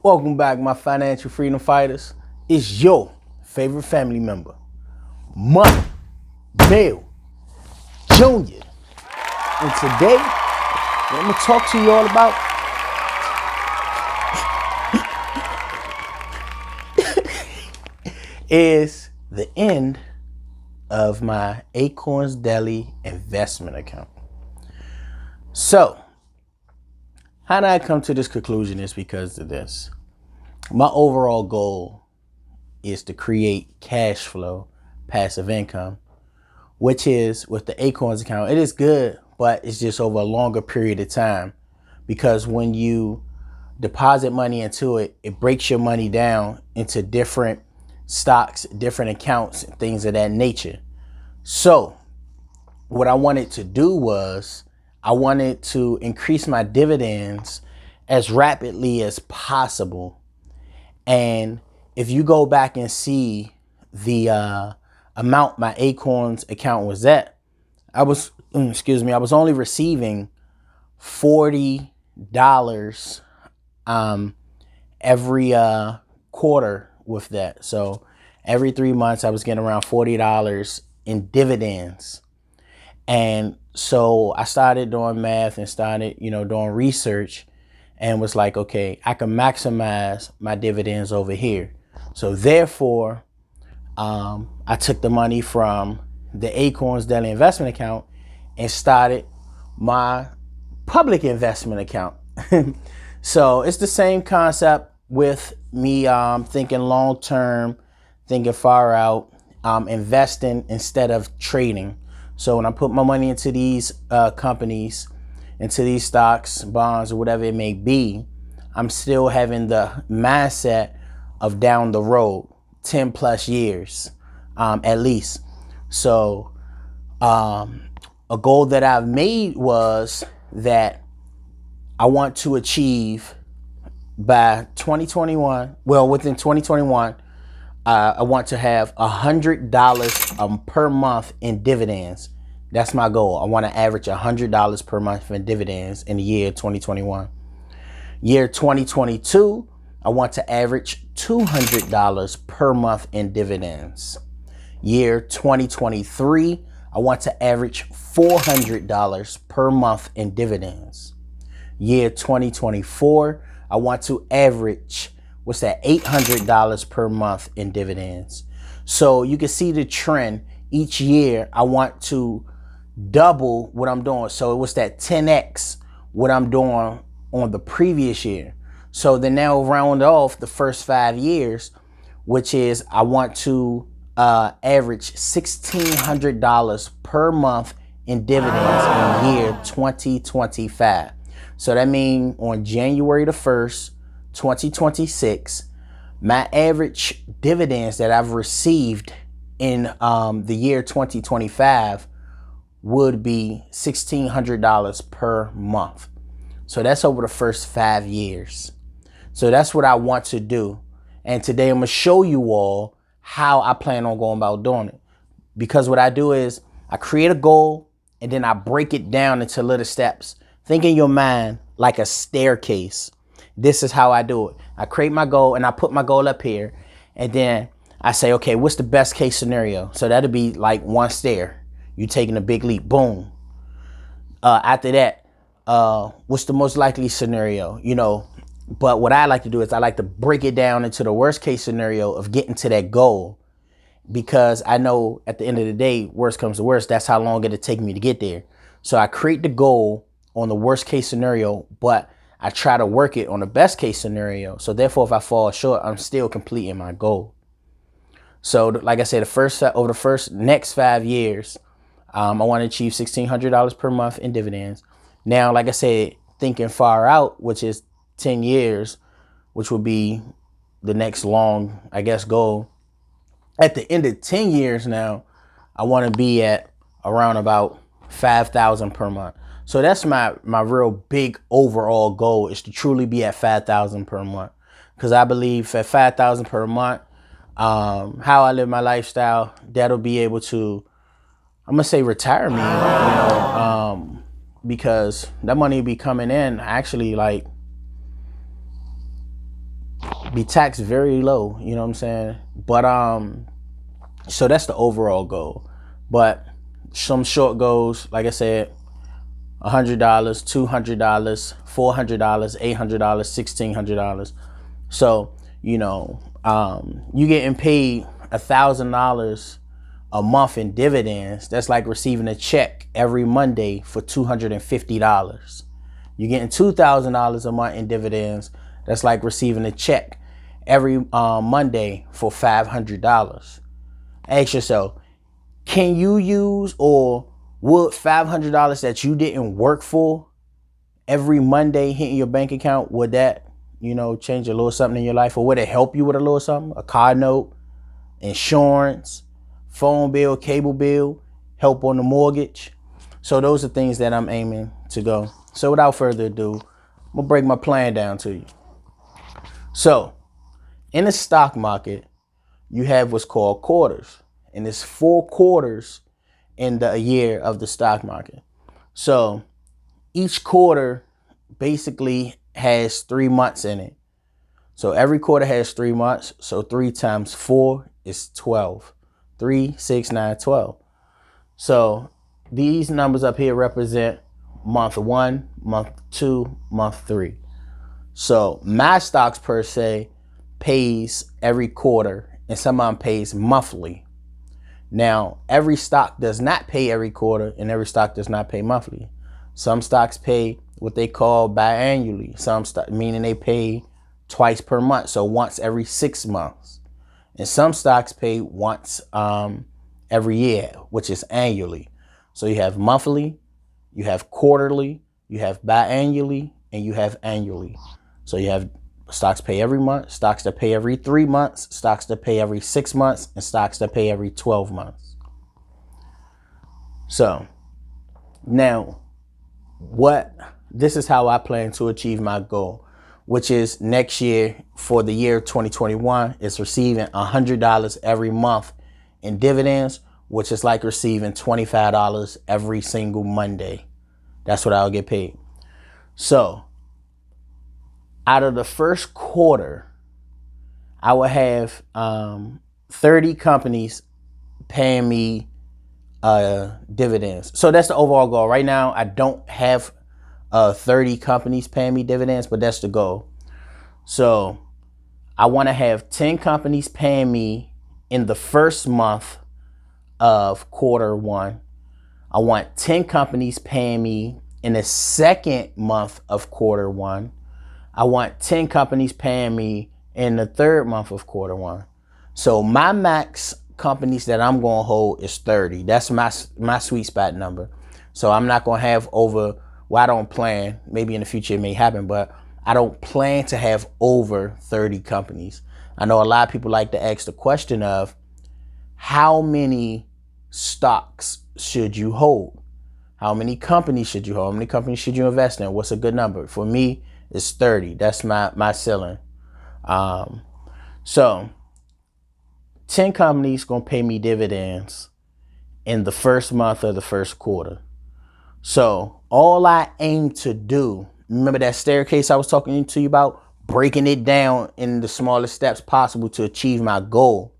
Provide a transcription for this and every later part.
Welcome back, my financial freedom fighters. It's your favorite family member, Money Bill Jr. And today, what I'm going to talk to you all about is the end of my Acorns Daily investment account. So, how did I come to this conclusion? Is because of this. My overall goal is to create cash flow, passive income, which is with the Acorns account. It is good, but it's just over a longer period of time, because when you deposit money into it, it breaks your money down into different stocks, different accounts, and things of that nature. So what I wanted to do was I wanted to increase my dividends as rapidly as possible. And if you go back and see the amount my Acorns account was at, I was only receiving $40 every quarter with that. So every 3 months I was getting around $40 in dividends. And so I started doing math and started, doing research, and was like, okay, I can maximize my dividends over here. So therefore, I took the money from the Acorns Daily investment account and started my public investment account. So it's the same concept with me thinking long term, thinking far out, investing instead of trading. So when I put my money into these companies, into these stocks, bonds, or whatever it may be, I'm still having the mindset of down the road, 10 plus years, at least. So a goal that I've made was that I want to achieve by 2021, within 2021, I want to have $100 per month in dividends. That's my goal. I want to average $100 per month in dividends in the year 2021. Year 2022, I want to average $200 per month in dividends. Year 2023, I want to average $400 per month in dividends. Year 2024, I want to average, $800 per month in dividends. So you can see the trend. Each year, I want to double what I'm doing. So it was that 10x what I'm doing on the previous year. So then now round off the first 5 years, which is I want to average $1,600 per month in dividends in year 2025. So that means on January the 1st, 2026, my average dividends that I've received in the year 2025 would be $1,600 per month. So that's over the first 5 years. So that's what I want to do. And today I'm going to show you all how I plan on going about doing it. Because what I do is I create a goal and then I break it down into little steps. Think in your mind like a staircase. This is how I do it. I create my goal and I put my goal up here. And then I say, okay, what's the best case scenario? So that'll be like one stair. You taking a big leap, boom. After that, what's the most likely scenario? But what I like to do is I like to break it down into the worst case scenario of getting to that goal, because I know at the end of the day, worst comes to worst, that's how long it'll take me to get there. So I create the goal on the worst case scenario, but I try to work it on the best case scenario. So therefore, if I fall short, I'm still completing my goal. So like I said, over the next 5 years, I want to achieve $1,600 per month in dividends. Now, like I said, thinking far out, which is 10 years, which will be the next long, goal. At the end of 10 years now, I want to be at around about $5,000 per month. So that's my real big overall goal, is to truly be at $5,000 per month. Because I believe at $5,000 per month, how I live my lifestyle, that'll be able to, I'm gonna say, retire me, because that money be coming in actually, like, be taxed very low, you know what I'm saying? But so that's the overall goal. But some short goals, like I said, $100, $200, $400, $800, $1,600. So, you getting paid $1,000 a month in dividends. That's like receiving a check every Monday for $250. You're getting $2,000 a month in dividends. That's like receiving a check every Monday for $500. Ask yourself, can you use, or would $500 that you didn't work for every Monday hitting your bank account, would that, change a little something in your life? Or would it help you with a little something? A car note, insurance, phone bill, cable bill, help on the mortgage. So those are things that I'm aiming to go. So without further ado, I'm gonna break my plan down to you. So in the stock market, you have what's called quarters, and it's 4 quarters in the year of the stock market. So each quarter basically has 3 months in it. So every quarter has 3 months. So 3 times 4 is 12. 3, 6, 9, 12. So these numbers up here represent month 1, month 2, month 3. So my stocks per se pays every quarter, and some of them pays monthly. Now, every stock does not pay every quarter, and every stock does not pay monthly. Some stocks pay what they call biannually. Some stock, meaning they pay twice per month, so once every 6 months. And some stocks pay once every year, which is annually. So you have monthly, you have quarterly, you have biannually, and you have annually. So you have stocks pay every month, stocks that pay every 3 months, stocks that pay every 6 months, and stocks that pay every 12 months. So now, this is how I plan to achieve my goal, which is next year, for the year 2021, is receiving $100 every month in dividends, which is like receiving $25 every single Monday. That's what I'll get paid. So out of the first quarter, I will have 30 companies paying me dividends. So that's the overall goal. Right now, I don't have 30 companies paying me dividends, but that's the goal. So I want to have 10 companies paying me in the first month of quarter 1. I want 10 companies paying me in the second month of quarter 1. I want 10 companies paying me in the third month of quarter 1. So my max companies that I'm going to hold is 30. That's my sweet spot number. So I'm not going to have over, well, I don't plan, maybe in the future it may happen, but I don't plan to have over 30 companies. I know a lot of people like to ask the question of, how many stocks should you hold? How many companies should you hold? How many companies should you invest in? What's a good number? For me, it's 30. That's my ceiling. So 10 companies going to pay me dividends in the first month of the first quarter. So all I aim to do, remember that staircase I was talking to you about, breaking it down in the smallest steps possible to achieve my goal.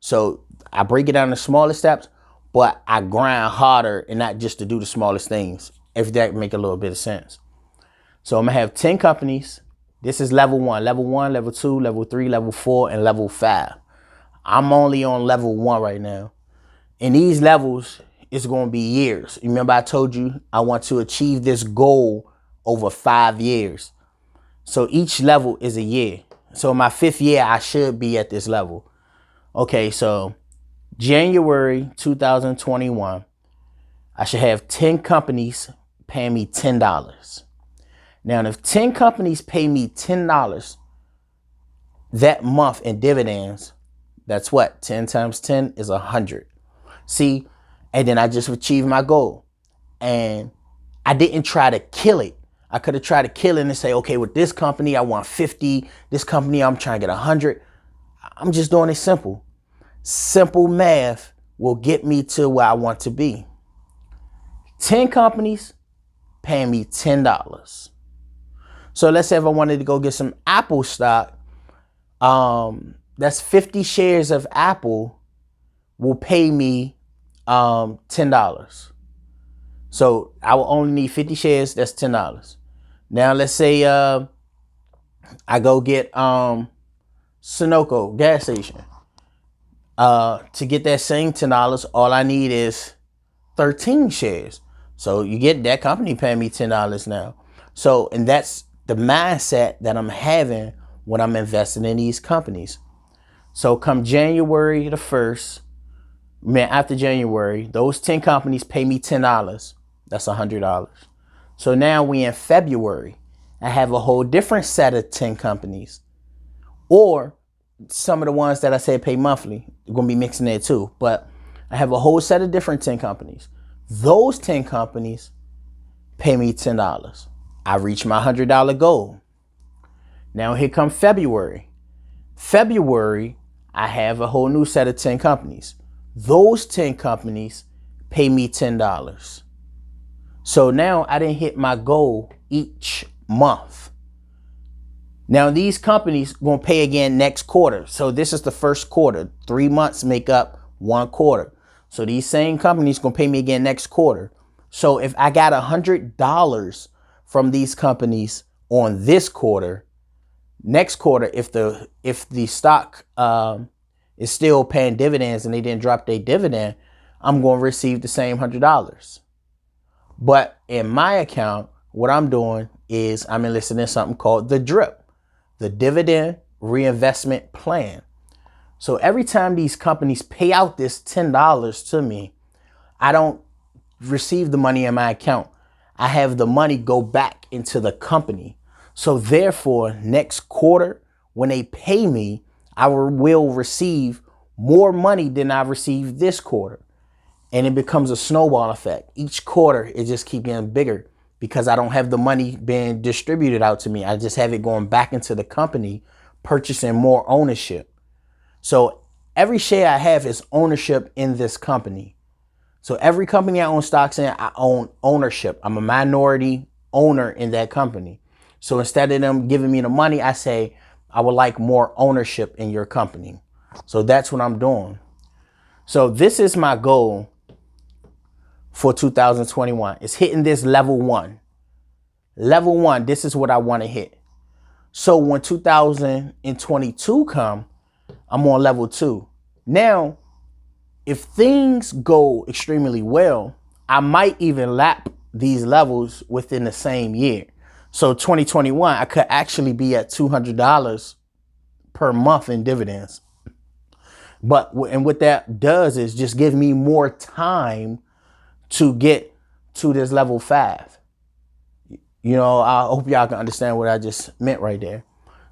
So I break it down in the smallest steps, but I grind harder, and not just to do the smallest things, if that make a little bit of sense. So I'm going to have 10 companies. This is level 1, level 2, level 3, level 4, and level 5. I'm only on level 1 right now. And these levels is going to be years. Remember I told you I want to achieve this goal over 5 years. So each level is a year. So my 5th year, I should be at this level. Okay, so January 2021, I should have 10 companies paying me $10. Now, if 10 companies pay me $10 that month in dividends, that's what? 10 times 10 is 100. See, and then I just achieved my goal. And I didn't try to kill it. I could have tried to kill it and say, okay, with this company, I want 50. This company, I'm trying to get 100. I'm just doing it simple. Simple math will get me to where I want to be. 10 companies paying me $10. So let's say if I wanted to go get some Apple stock, that's 50 shares of Apple will pay me $10. So I will only need 50 shares, that's $10. Now let's say I go get Sunoco gas station. To get that same $10, all I need is 13 shares. So you get that company paying me $10 now. So, and that's the mindset that I'm having when I'm investing in these companies. So come January the 1st, after January, those 10 companies pay me $10. That's $100. So now we in February. I have a whole different set of 10 companies. Or some of the ones that I said pay monthly, they're going to be mixing there too. But I have a whole set of different 10 companies. Those 10 companies pay me $10. I reach my $100 goal. Now here comes February. February, I have a whole new set of 10 companies. Those 10 companies pay me $10. So now I didn't hit my goal each month. Now these companies going to pay again next quarter. So this is the first quarter. 3 months make up 1 quarter. So these same companies going to pay me again next quarter. So if I got $100 from these companies on this quarter, next quarter, if the stock is still paying dividends and they didn't drop their dividend, I'm going to receive the same $100. But in my account, what I'm doing is I'm enlisting in something called the DRIP, the Dividend Reinvestment Plan. So every time these companies pay out this $10 to me, I don't receive the money in my account. I have the money go back into the company. So therefore, next quarter, when they pay me, I will receive more money than I received this quarter. And it becomes a snowball effect. Each quarter, it just keeps getting bigger because I don't have the money being distributed out to me. I just have it going back into the company, purchasing more ownership. So every share I have is ownership in this company. So every company I own stocks in, I own ownership. I'm a minority owner in that company. So instead of them giving me the money, I say, I would like more ownership in your company. So that's what I'm doing. So this is my goal for 2021. It's hitting this level 1. Level 1, this is what I want to hit. So when 2022 come, I'm on level 2. Now, if things go extremely well, I might even lap these levels within the same year. So 2021, I could actually be at $200 per month in dividends. And what that does is just give me more time to get to this level 5. You know, I hope y'all can understand what I just meant right there.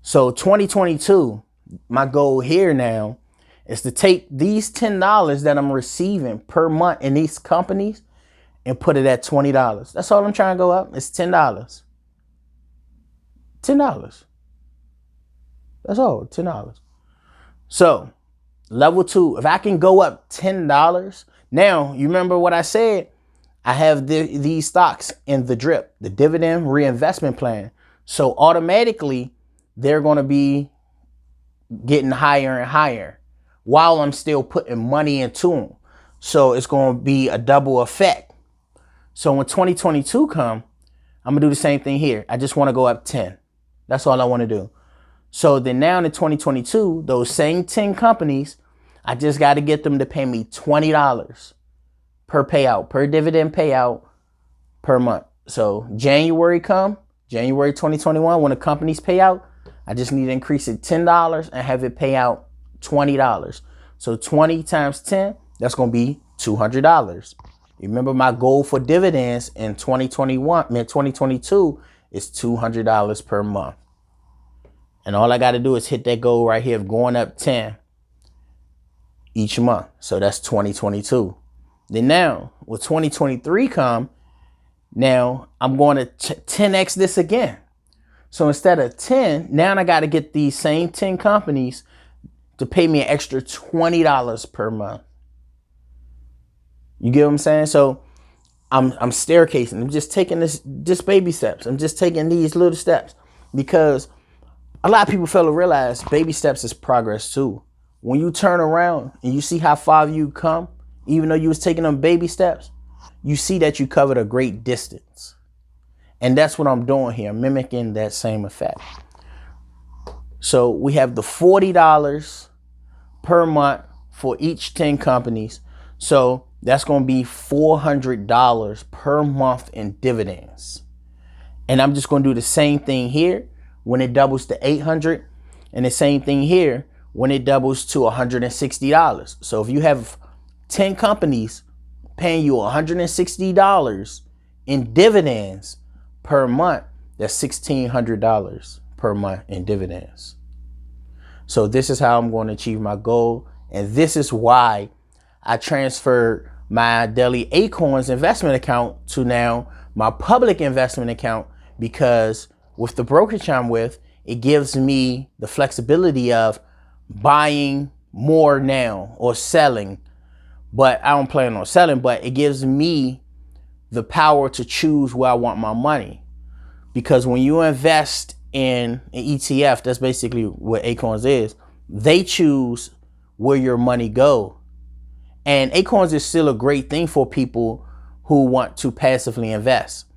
So 2022, my goal here now is to take these $10 that I'm receiving per month in these companies and put it at $20. That's all I'm trying to go up. It's $10. $10. That's all, $10. So level 2, if I can go up $10, now you remember what I said? I have these stocks in the DRIP, the Dividend Reinvestment Plan. So automatically they're going to be getting higher and higher while I'm still putting money into them. So it's going to be a double effect. So when 2022 come, I'm going to do the same thing here. I just want to go up 10. That's all I want to do. So then now in 2022, those same 10 companies, I just got to get them to pay me $20 per payout, per dividend payout per month. So January 2021, when the companies pay out, I just need to increase it $10 and have it pay out $20. So 20 times 10, that's going to be $200. Remember my goal for dividends in 2022 is $200 per month. And all I got to do is hit that goal right here of going up 10 each month. So that's 2022. Then now, with 2023 come, now I'm going to 10x this again. So instead of 10, now I got to get these same 10 companies to pay me an extra $20 per month. You get what I'm saying? So I'm staircasing. I'm just taking just baby steps. I'm just taking these little steps, because a lot of people fail to realize baby steps is progress too. When you turn around and you see how far you come, even though you was taking them baby steps, you see that you covered a great distance. And that's what I'm doing here, mimicking that same effect. So we have the $40 per month for each 10 companies. So that's going to be $400 per month in dividends. And I'm just going to do the same thing here when it doubles to $800, and the same thing here when it doubles to $160. So if you have 10 companies paying you $160 in dividends per month, that's $1,600 per month in dividends. So this is how I'm going to achieve my goal. And this is why I transferred my daily Acorns investment account to now my public investment account, because with the brokerage I'm with, it gives me the flexibility of buying more now or selling. But I don't plan on selling, but it gives me the power to choose where I want my money. Because when you invest in an ETF, that's basically what Acorns is. They choose where your money go. And Acorns is still a great thing for people who want to passively invest.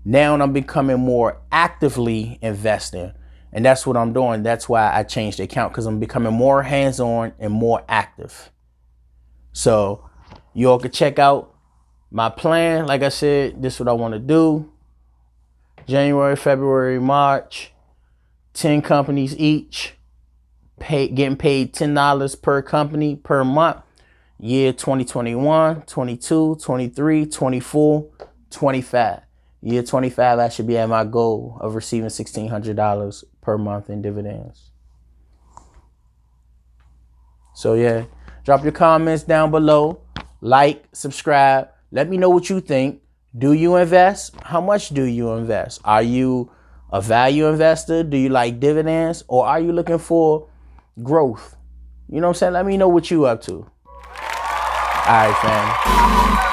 Now I'm becoming more actively investing. And that's what I'm doing. That's why I changed the account, because I'm becoming more hands-on and more active. So you all can check out my plan. Like I said, this is what I want to do. January, February, March, 10 companies each, getting paid $10 per company per month. Year 2021, 22, 23, 24, 25. Year 25, I should be at my goal of receiving $1,600 per month in dividends. So yeah, drop your comments down below. Like, subscribe. Let me know what you think. Do you invest? How much do you invest? Are you a value investor? Do you like dividends? Or are you looking for growth? You know what I'm saying? Let me know what you up to. All right, fam.